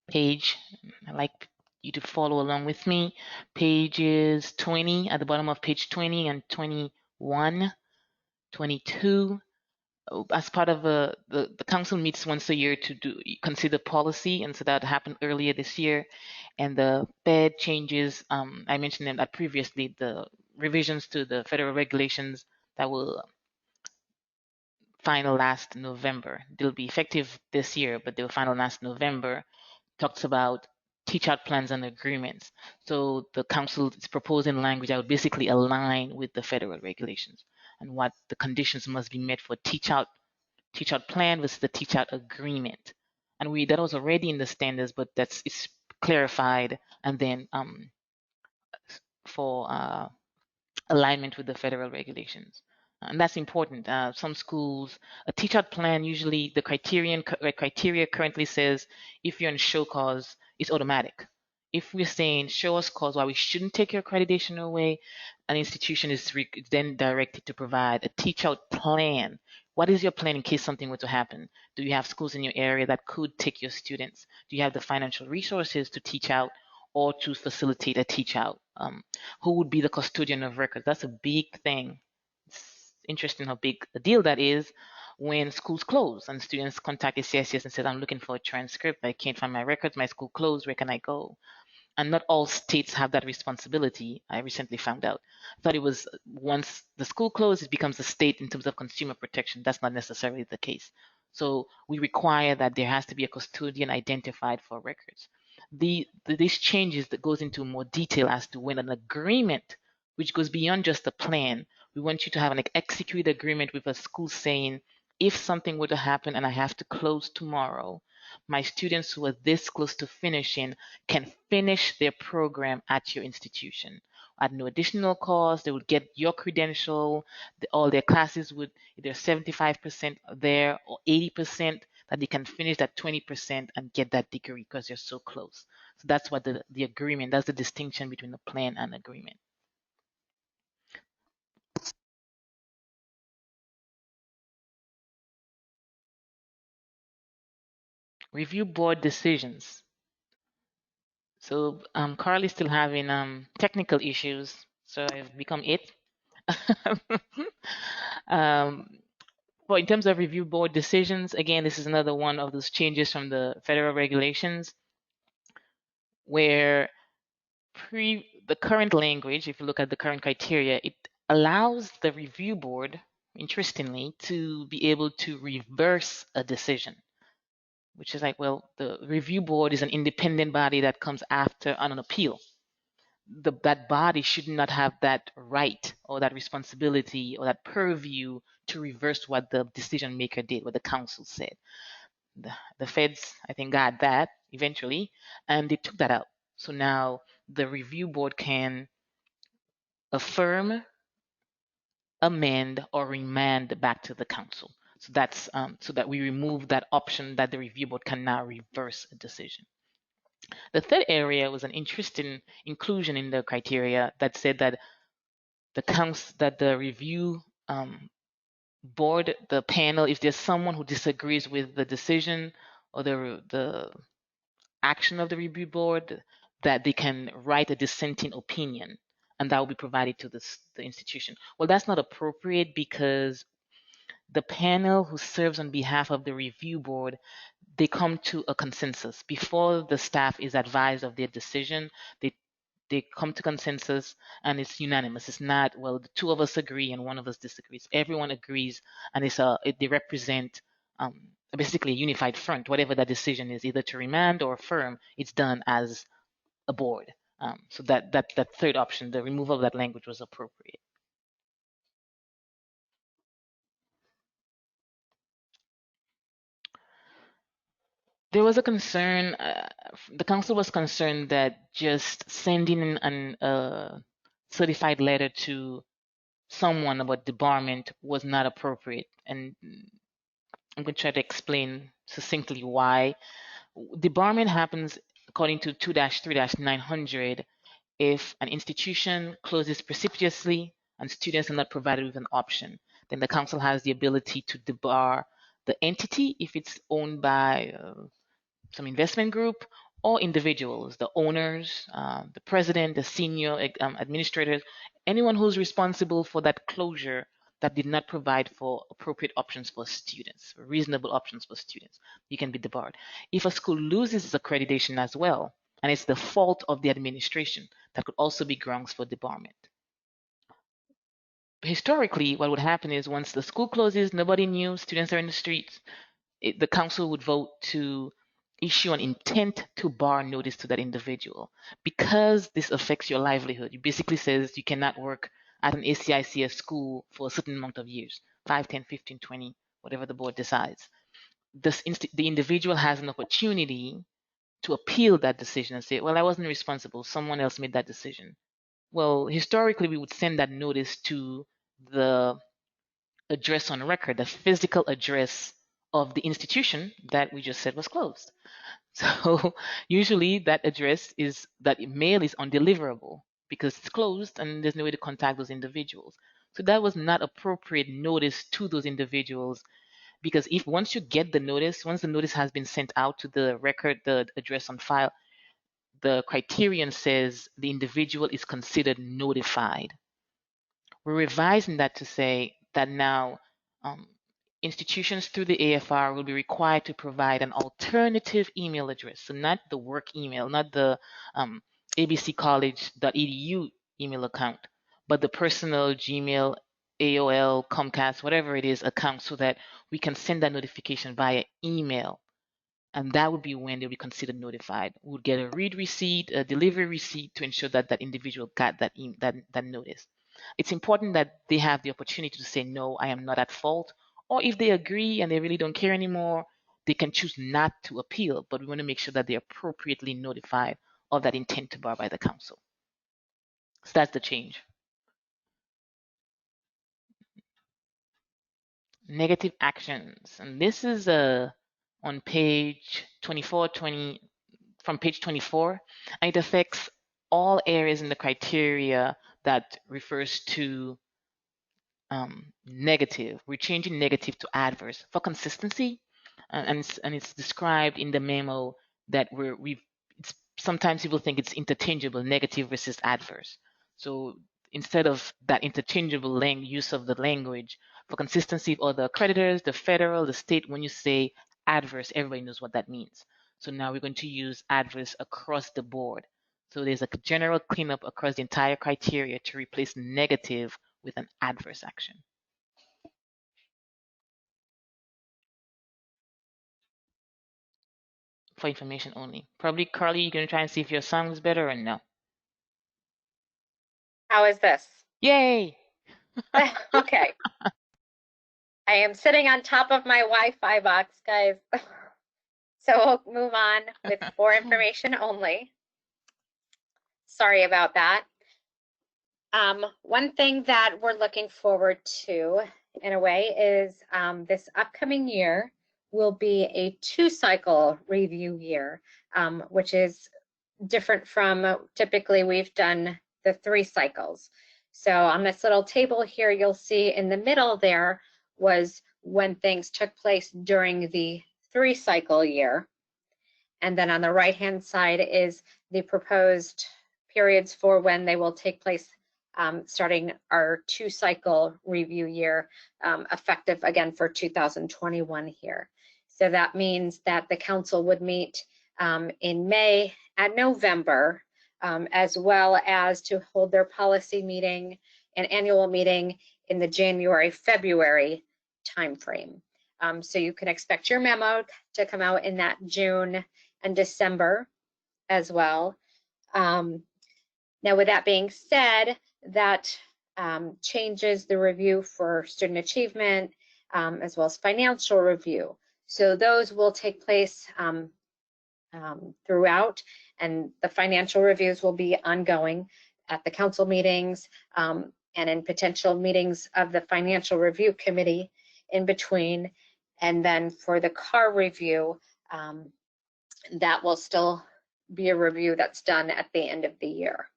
page, I'd like you to follow along with me, pages 20, at the bottom of page 20 and 21, 22. As part of the council meets once a year to consider policy, and so that happened earlier this year. And the Fed changes, I mentioned them previously, the revisions to the federal regulations that will final last November. They'll be effective this year, but they'll final last November. Talks about teach-out plans and agreements. So the council is proposing language that would basically align with the federal regulations and what the conditions must be met for teach-out plan versus the teach-out agreement. And that was already in the standards, but it's clarified and then for alignment with the federal regulations. And that's important. Some schools, a teach-out plan, usually the criteria currently says if you're in show cause, it's automatic. If we're saying show us cause why we shouldn't take your accreditation away, an institution is then directed to provide a teach-out plan. What is your plan in case something were to happen? Do you have schools in your area that could take your students? Do you have the financial resources to teach out or to facilitate a teach out? Who would be the custodian of records? That's a big thing. It's interesting how big a deal that is when schools close and students contact ACICS and says, I'm looking for a transcript, I can't find my records, my school closed, where can I go? And not all states have that responsibility. I recently found out. I thought it was once the school closed, it becomes the state in terms of consumer protection. That's not necessarily the case. So we require that there has to be a custodian identified for records. These changes that goes into more detail as to when an agreement, which goes beyond just a plan, we want you to have an executed agreement with a school saying, if something were to happen and I have to close tomorrow, my students who are this close to finishing can finish their program at your institution at no additional cost. They would get your credential. All their classes would, either 75% there or 80%, that they can finish that 20% and get that degree because you're so close. So that's what the agreement, that's the distinction between the plan and agreement. Review board decisions. So Carl is still having technical issues, so I've become it. Well, in terms of review board decisions, again, this is another one of those changes from the federal regulations where the current language, if you look at the current criteria, it allows the review board, interestingly, to be able to reverse a decision, which is like, well, the review board is an independent body that comes after an appeal. That body should not have that right or that responsibility or that purview to reverse what the decision maker did, what the council said. The feds, I think, got that eventually, and they took that out. So now the review board can affirm, amend, or remand back to the council. So that's so that we remove that option that the review board can now reverse a decision. The third area was an interesting inclusion in the criteria that said that the review board, the panel, if there's someone who disagrees with the decision or the action of the review board, that they can write a dissenting opinion, and that will be provided to the institution. Well, that's not appropriate because the panel who serves on behalf of the review board, they come to a consensus. Before the staff is advised of their decision, they come to consensus and it's unanimous. It's not, well, the two of us agree and one of us disagrees. Everyone agrees, and they represent basically a unified front. Whatever that decision is, either to remand or affirm, it's done as a board. So that third option, the removal of that language, was appropriate. There was a concern, the council was concerned that just sending a certified letter to someone about debarment was not appropriate. And I'm going to try to explain succinctly why. Debarment happens according to 2-3-900 if an institution closes precipitously and students are not provided with an option. Then the council has the ability to debar the entity if it's owned by some investment group or individuals, the owners, the president, the senior administrators, anyone who's responsible for that closure that did not provide for appropriate options for students, reasonable options for students. You can be debarred. If a school loses its accreditation as well, and it's the fault of the administration, that could also be grounds for debarment. Historically, what would happen is once the school closes, nobody knew, students are in the streets, the council would vote to issue an intent to bar notice to that individual. Because this affects your livelihood, it basically says you cannot work at an ACICS school for a certain amount of years, 5, 10, 15, 20, whatever the board decides. The individual has an opportunity to appeal that decision and say, well, I wasn't responsible, someone else made that decision. Well, historically, we would send that notice to the address on record, the physical address of the institution that we just said was closed. So usually that mail is undeliverable because it's closed and there's no way to contact those individuals. So that was not appropriate notice to those individuals, because once you get the notice, once the notice has been sent out to the record, the address on file, the criterion says the individual is considered notified. We're revising that to say that now institutions through the AFR will be required to provide an alternative email address. So not the work email, not the abccollege.edu email account, but the personal Gmail AOL, Comcast, whatever it is, account so that we can send that notification via email. And that would be when they'll be considered notified. We'll get a read receipt, a delivery receipt to ensure that that individual got that notice. It's important that they have the opportunity to say, no, I am not at fault. Or if they agree and they really don't care anymore, they can choose not to appeal. But we want to make sure that they're appropriately notified of that intent to bar by the council. So that's the change. Negative actions. And this is on page 24, from page 24, and it affects all areas in the criteria that refers to negative. We're changing negative to adverse for consistency, and it's described in the memo that sometimes people think it's interchangeable, negative versus adverse. So instead of that interchangeable use of the language, for consistency of the creditors, the federal, the state, when you say adverse, everybody knows what that means. So now we're going to use adverse across the board. So there's a general cleanup across the entire criteria to replace negative with an adverse action. For information only. Probably, Carly, you're going to try and see if your sound is better or no. How is this? Yay! Okay. I am sitting on top of my Wi-Fi box, guys. So we'll move on with for information only. Sorry about that. One thing that we're looking forward to, in a way, is this upcoming year will be a 2-cycle review year, which is different from typically we've done the 3 cycles. So on this little table here, you'll see in the middle there was when things took place during the 3-cycle year. And then on the right-hand side is the proposed periods for when they will take place, starting our 2-cycle review year, effective again for 2021 here. So that means that the council would meet in May and November, as well as to hold their policy meeting and annual meeting in the January-February timeframe. So you can expect your memo to come out in that June and December as well. Now, with that being said, that changes the review for student achievement, as well as financial review. So those will take place throughout, and the financial reviews will be ongoing at the council meetings and in potential meetings of the financial review committee in between. And then for the CAR review, that will still be a review that's done at the end of the year.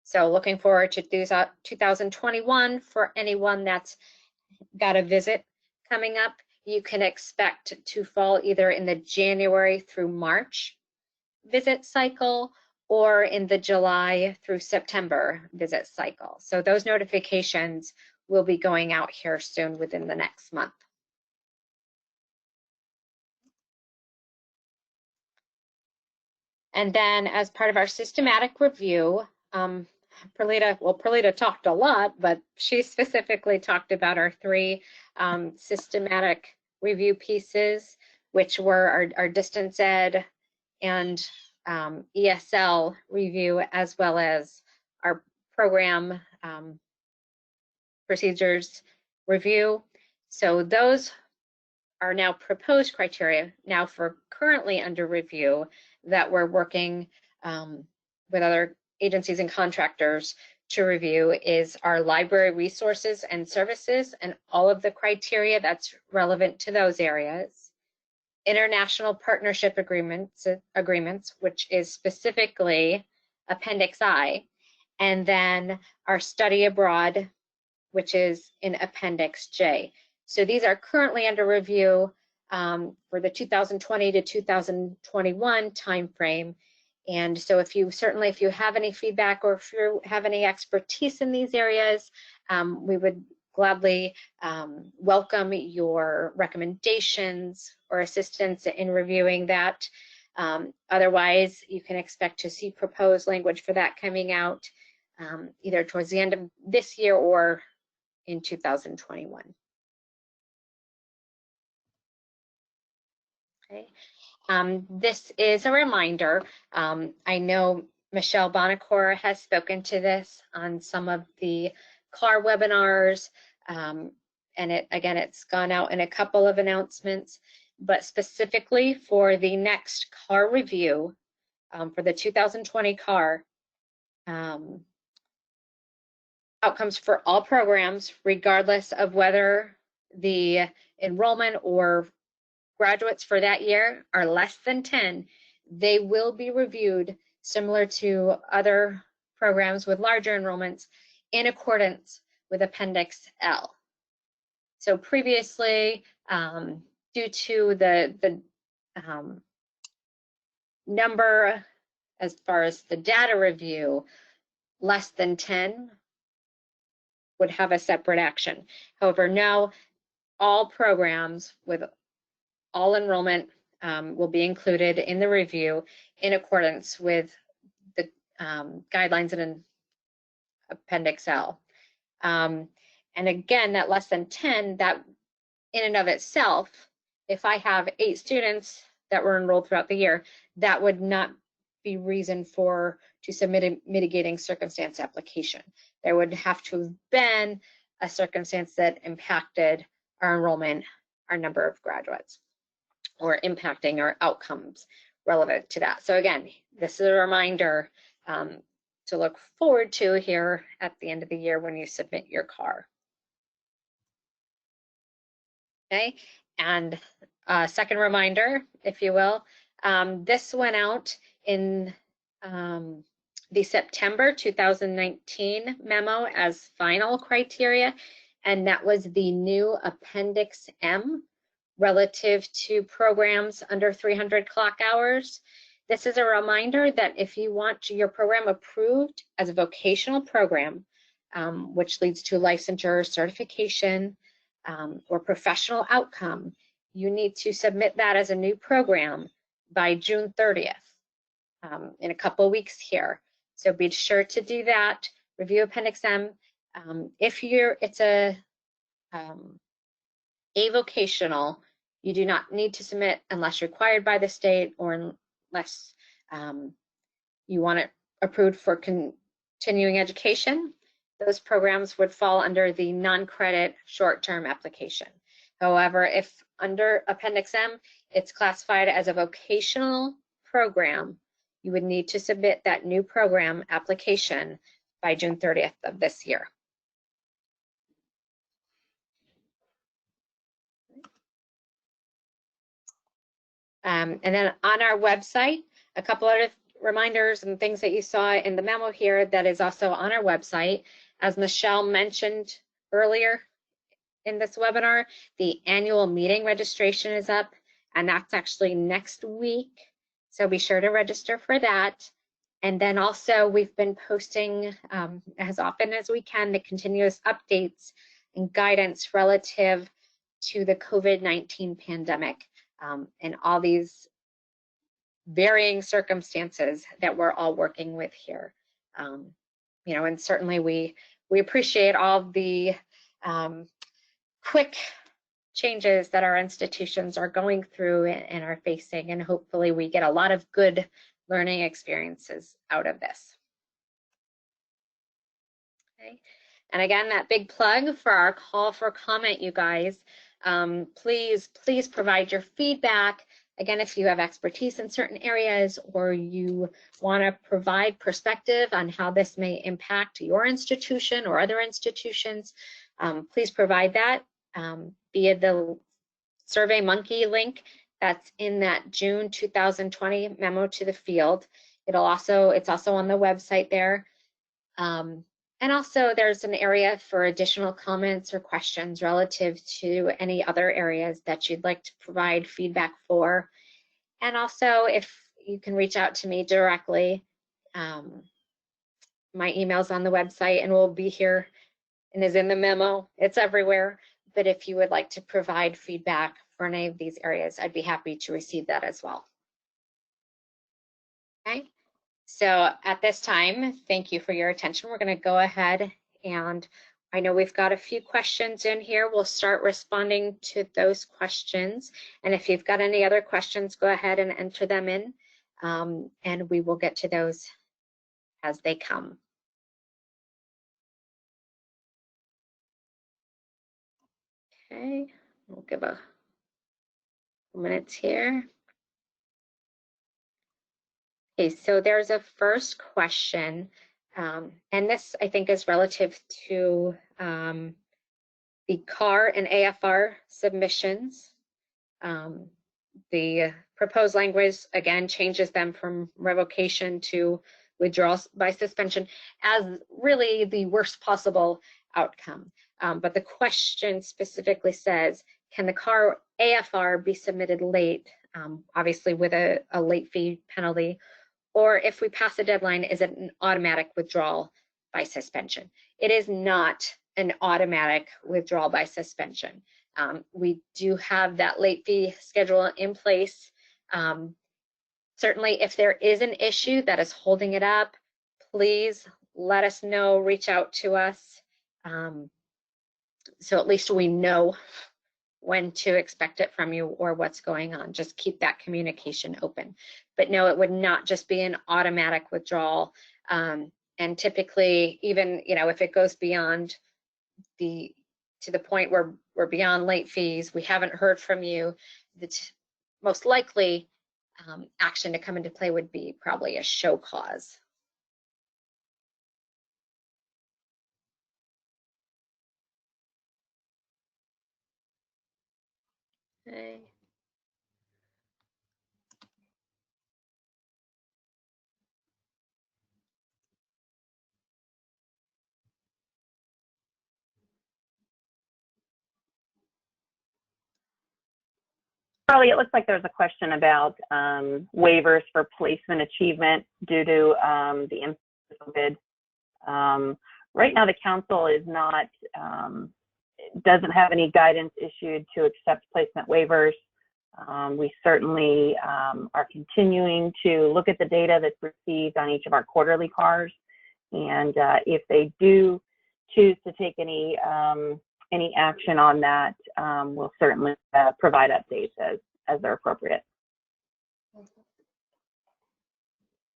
So looking forward to 2021. For anyone that's got a visit coming up, you can expect to fall either in the January through March visit cycle or in the July through September visit cycle. So those notifications will be going out here soon within the next month. And then as part of our systematic review, Perlita talked a lot, but she specifically talked about our 3 systematic review pieces, which were our distance ed and ESL review, as well as our program procedures review. So those are now proposed criteria. Now for currently under review that we're working with other agencies and contractors to review is our library resources and services and all of the criteria that's relevant to those areas. International partnership agreements, which is specifically Appendix I, and then our study abroad, which is in Appendix J. So these are currently under review for the 2020 to 2021 timeframe. And so if you have any feedback or if you have any expertise in these areas, we would gladly welcome your recommendations or assistance in reviewing that. Otherwise, you can expect to see proposed language for that coming out either towards the end of this year or in 2021. Okay. This is a reminder. I know Michelle Bonacore has spoken to this on some of the CLAR webinars, and it's gone out in a couple of announcements, but specifically for the next CAR review, for the 2020 CAR, outcomes for all programs, regardless of whether the enrollment or graduates for that year are less than 10, they will be reviewed similar to other programs with larger enrollments in accordance with Appendix L. So previously, due to the number as far as the data review, less than 10 would have a separate action. However, now all programs with all enrollment will be included in the review in accordance with the guidelines in Appendix L. And again, that less than 10, that in and of itself, if I have 8 students that were enrolled throughout the year, that would not be reason to submit a mitigating circumstance application. There would have to have been a circumstance that impacted our enrollment, our number of graduates, or impacting our outcomes relevant to that. So again, this is a reminder to look forward to here at the end of the year when you submit your CAR. Okay, and second reminder, if you will, this went out in the September 2019 memo as final criteria, and that was the new Appendix M relative to programs under 300 clock hours. This is a reminder that if you want your program approved as a vocational program, which leads to licensure, certification, or professional outcome, you need to submit that as a new program by June 30th, in a couple of weeks here. So be sure to do that. Review Appendix M. If it's a vocational, you do not need to submit unless required by the state or unless you want it approved for continuing education. Those programs would fall under the non-credit short-term application. However, if under Appendix M, it's classified as a vocational program, you would need to submit that new program application by June 30th of this year. And then on our website, a couple other reminders and things that you saw in the memo here that is also on our website. As Michelle mentioned earlier in this webinar, the annual meeting registration is up, and that's actually next week. So be sure to register for that. And then also we've been posting as often as we can the continuous updates and guidance relative to the COVID-19 pandemic and all these varying circumstances that we're all working with here. You know, and certainly we appreciate all the quick changes that our institutions are going through and are facing, and hopefully we get a lot of good learning experiences out of this. Okay. And again, that big plug for our call for comment, you guys. Please provide your feedback. Again, if you have expertise in certain areas or you want to provide perspective on how this may impact your institution or other institutions, please provide that via the SurveyMonkey link that's in that June 2020 memo to the field. It's also on the website there. And also there's an area for additional comments or questions relative to any other areas that you'd like to provide feedback for. And also if you can reach out to me directly, my email's on the website and will be here and is in the memo. It's everywhere. But if you would like to provide feedback for any of these areas, I'd be happy to receive that as well. Okay. So at this time, thank you for your attention. We're going to go ahead and I know we've got a few questions in here. We'll start responding to those questions. And if you've got any other questions, go ahead and enter them in, and we will get to those as they come. Okay, we'll give a few minutes here. Okay, so there's a first question, and this I think is relative to the CAR and AFR submissions. The proposed language, again, changes them from revocation to withdrawal by suspension as really the worst possible outcome. But the question specifically says, can the CAR AFR be submitted late, obviously with a late fee penalty, or if we pass the deadline, is it an automatic withdrawal by suspension? It is not an automatic withdrawal by suspension. We do have that late fee schedule in place. Certainly, if there is an issue that is holding it up, please let us know, reach out to us. So at least we know when to expect it from you or what's going on. Just keep that communication open. But no, it would not just be an automatic withdrawal. And typically, even if it goes beyond to the point where we're beyond late fees, we haven't heard from you, the most likely action to come into play would be probably a show cause. Okay. Carly, it looks like there's a question about waivers for placement achievement due to the impact of COVID. Right now, the council is not, doesn't have any guidance issued to accept placement waivers. We certainly are continuing to look at the data that's received on each of our quarterly CARs. And if they do choose to take any action on that, we'll certainly provide updates as they're appropriate.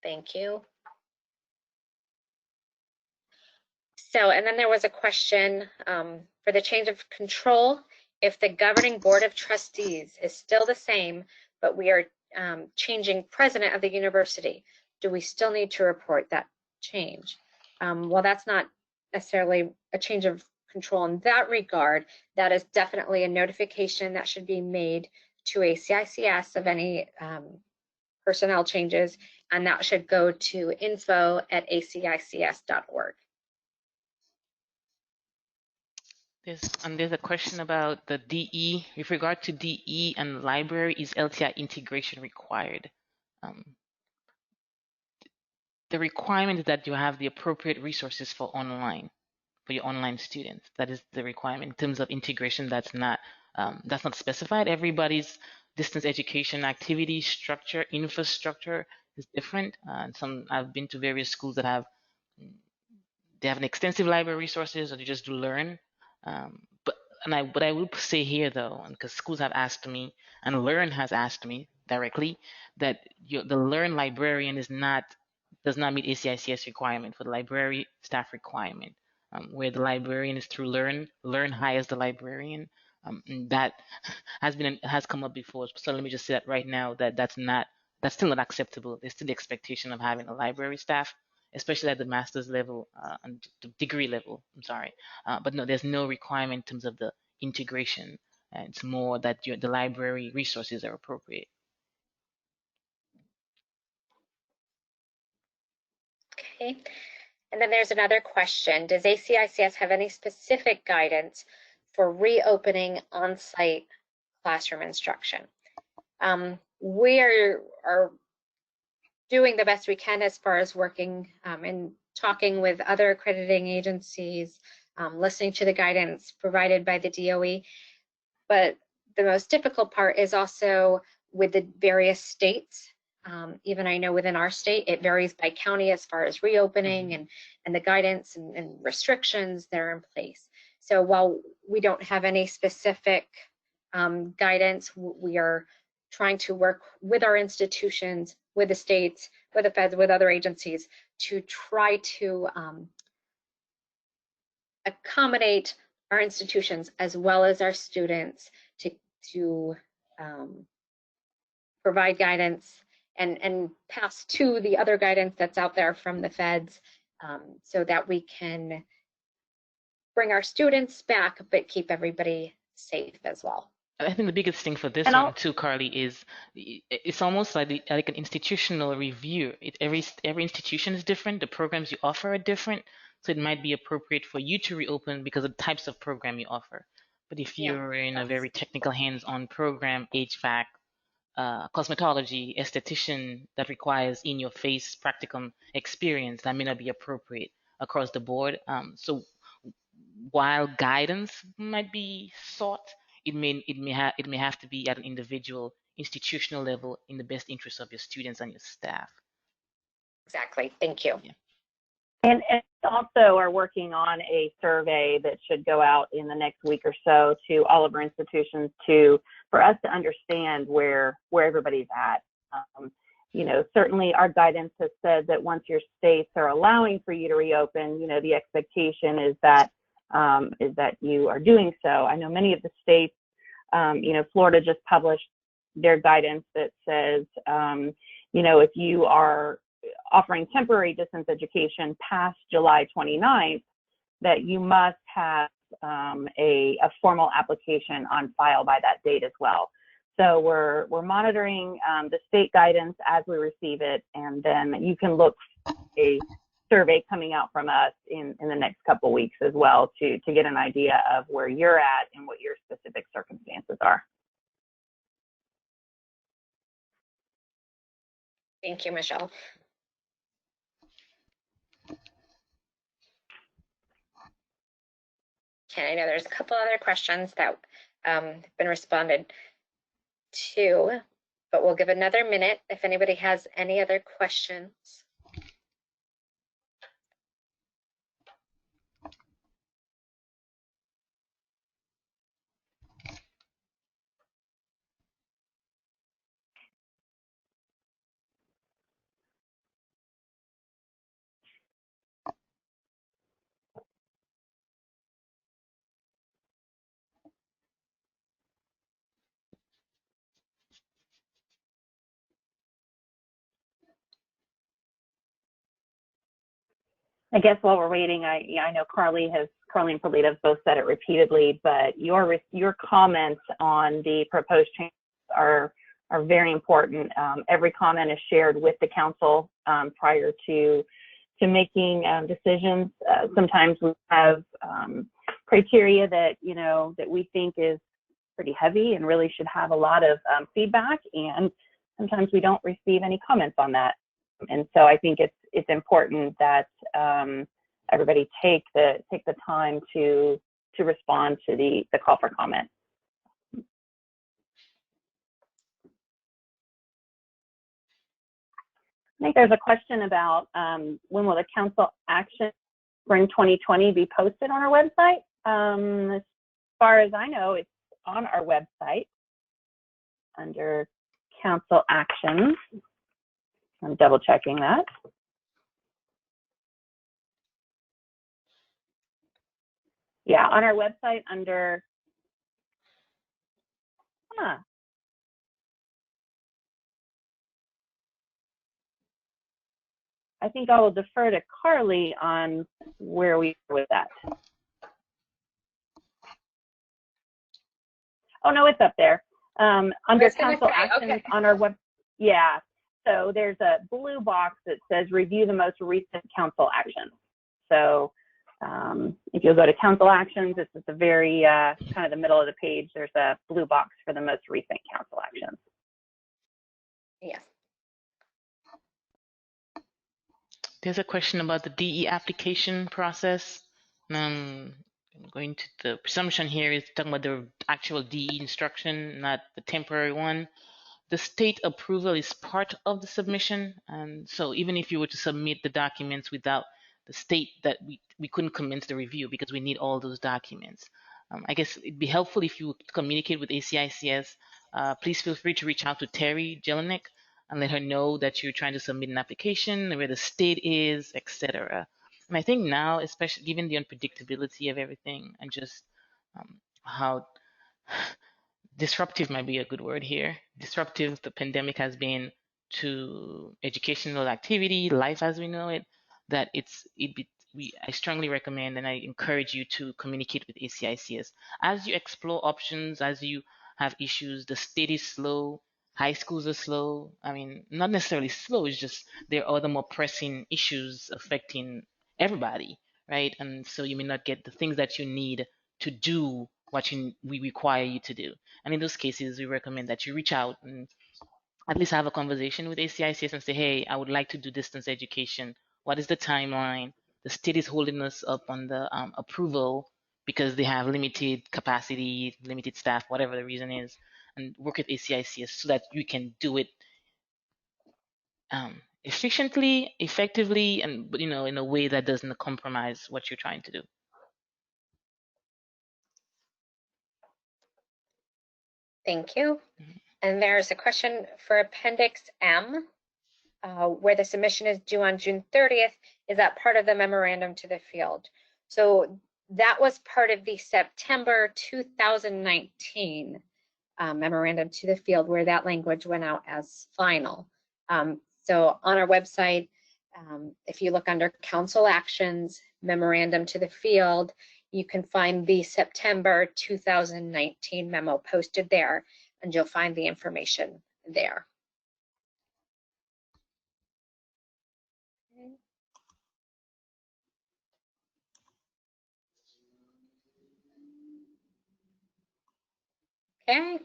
Thank you. So, and then there was a question for the change of control. If the governing board of trustees is still the same, but we are changing president of the university, do we still need to report that change? Well, that's not necessarily a change of control in that regard. That is definitely a notification that should be made to ACICS of any personnel changes, and that should go to info@acics.org. There's a question about the DE. With regard to DE and library, is LTI integration required? The requirement is that you have the appropriate resources for your online students. That is the requirement. In terms of integration, that's not specified. Everybody's distance education activity structure, infrastructure is different. And I've been to various schools that have an extensive library resources, or they just do Learn. But I will say here though, because schools have asked me, and Learn has asked me directly, that the Learn librarian does not meet ACICS requirement for the library staff requirement. Where the librarian is through Learn hires the librarian. That has come up before. So let me just say that right now, that's still not acceptable. There's still the expectation of having a library staff, especially at the master's level and the degree level. I'm sorry, but no, there's no requirement in terms of the integration. It's more that the library resources are appropriate. Okay. And then there's another question. Does ACICS have any specific guidance for reopening on-site classroom instruction? We are doing the best we can as far as working and talking with other accrediting agencies, listening to the guidance provided by the DOE. But the most difficult part is also with the various states Even I know within our state, it varies by county as far as reopening and the guidance and restrictions that are in place. So while we don't have any specific guidance, we are trying to work with our institutions, with the states, with the feds, with other agencies to try to accommodate our institutions as well as our students to provide guidance and pass to the other guidance that's out there from the feds, so that we can bring our students back but keep everybody safe as well. I think the biggest thing for this And one too, Carly, is it's almost like an institutional review. Every institution is different. The programs you offer are different, so it might be appropriate for you to reopen because of the types of program you offer. But if Yeah, you're in a very technical hands-on program, HVAC, cosmetology, esthetician that requires in-your-face practicum experience, that may not be appropriate across the board. So while guidance might be sought, it may have to be at an individual institutional level in the best interest of your students and your staff. exactly. Thank you. Yeah. And also are working on a survey that should go out in the next week or so to all of our institutions for us to understand where everybody's at. You know, certainly our guidance has said that once your states are allowing for you to reopen, you know, the expectation is that you are doing so. I know many of the states, you know, Florida just published their guidance that says, you know, if you are offering temporary distance education past July 29th, that you must have a formal application on file by that date as well. So we're monitoring the state guidance as we receive it, and then you can look for a survey coming out from us in the next couple weeks as well to get an idea of where you're at and what your specific circumstances are. Thank you, Michelle. Okay, I know there's a couple other questions that have been responded to, but we'll give another minute if anybody has any other questions. I guess while we're waiting, I know Carly and Perlita have both said it repeatedly, but your comments on the proposed changes are very important. Every comment is shared with the council prior to making decisions. Sometimes we have criteria that that we think is pretty heavy and really should have a lot of feedback, and sometimes we don't receive any comments on that. And so I think it's important that everybody take the time to respond to the call for comment. I think there's a question about when will the council action spring 2020 be posted on our website? As far as I know, it's on our website under council actions. I'm double checking that. Yeah, on our website under, I think I will defer to Carly on where we are with that. Oh no, it's up there. Under council actions on our web, yeah. So there's a blue box that says review the most recent council actions. So if you'll go to council actions, it's at the very kind of the middle of the page. There's a blue box for the most recent council actions. Yes. There's a question about the DE application process. I'm going to the presumption here is talking about the actual DE instruction, not the temporary one. the state approval is part of the submission. And so even if you were to submit the documents without the state, that we couldn't commence the review because we need all those documents. I guess it'd be helpful if you communicate with ACICS. Please feel free to reach out to Terry Jelinek and let her know that you're trying to submit an application, where the state is, etc. And I think now, especially given the unpredictability of everything and just how disruptive might be a good word here, disruptive the pandemic has been to educational activity, life as we know it, that I strongly recommend and I encourage you to communicate with ACICS. As you explore options, as you have issues, the state is slow, high schools are slow. I mean, not necessarily slow, it's just there are other more pressing issues affecting everybody, right? And so you may not get the things that you need to do what we require you to do. And in those cases, we recommend that you reach out and at least have a conversation with ACICS and say, hey, I would like to do distance education. What is the timeline? The state is holding us up on the approval because they have limited capacity, limited staff, whatever the reason is, and work with ACICS so that you can do it efficiently, effectively, and in a way that doesn't compromise what you're trying to do. Thank you. And there's a question for Appendix M, where the submission is due on June 30th. Is that part of the memorandum to the field? So that was part of the September 2019 memorandum to the field, where that language went out as final. So on our website, if you look under Council Actions, Memorandum to the Field, you can find the September 2019 memo posted there, and you'll find the information there. Okay.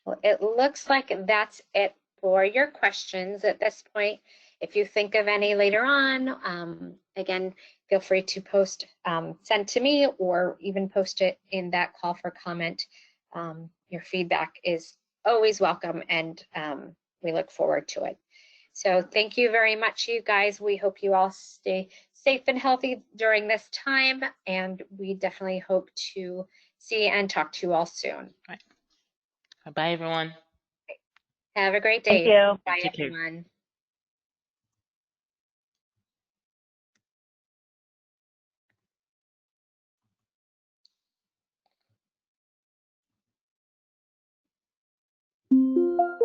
Well, it looks like that's it for your questions at this point. If you think of any later on, again, feel free to post, send to me, or even post it in that call for comment. Your feedback is always welcome, and we look forward to it. So thank you very much, you guys. We hope you all stay safe and healthy during this time, and we definitely hope to see and talk to you all soon. Bye, everyone. Have a great day. Thank you. Bye, Take care. everyone.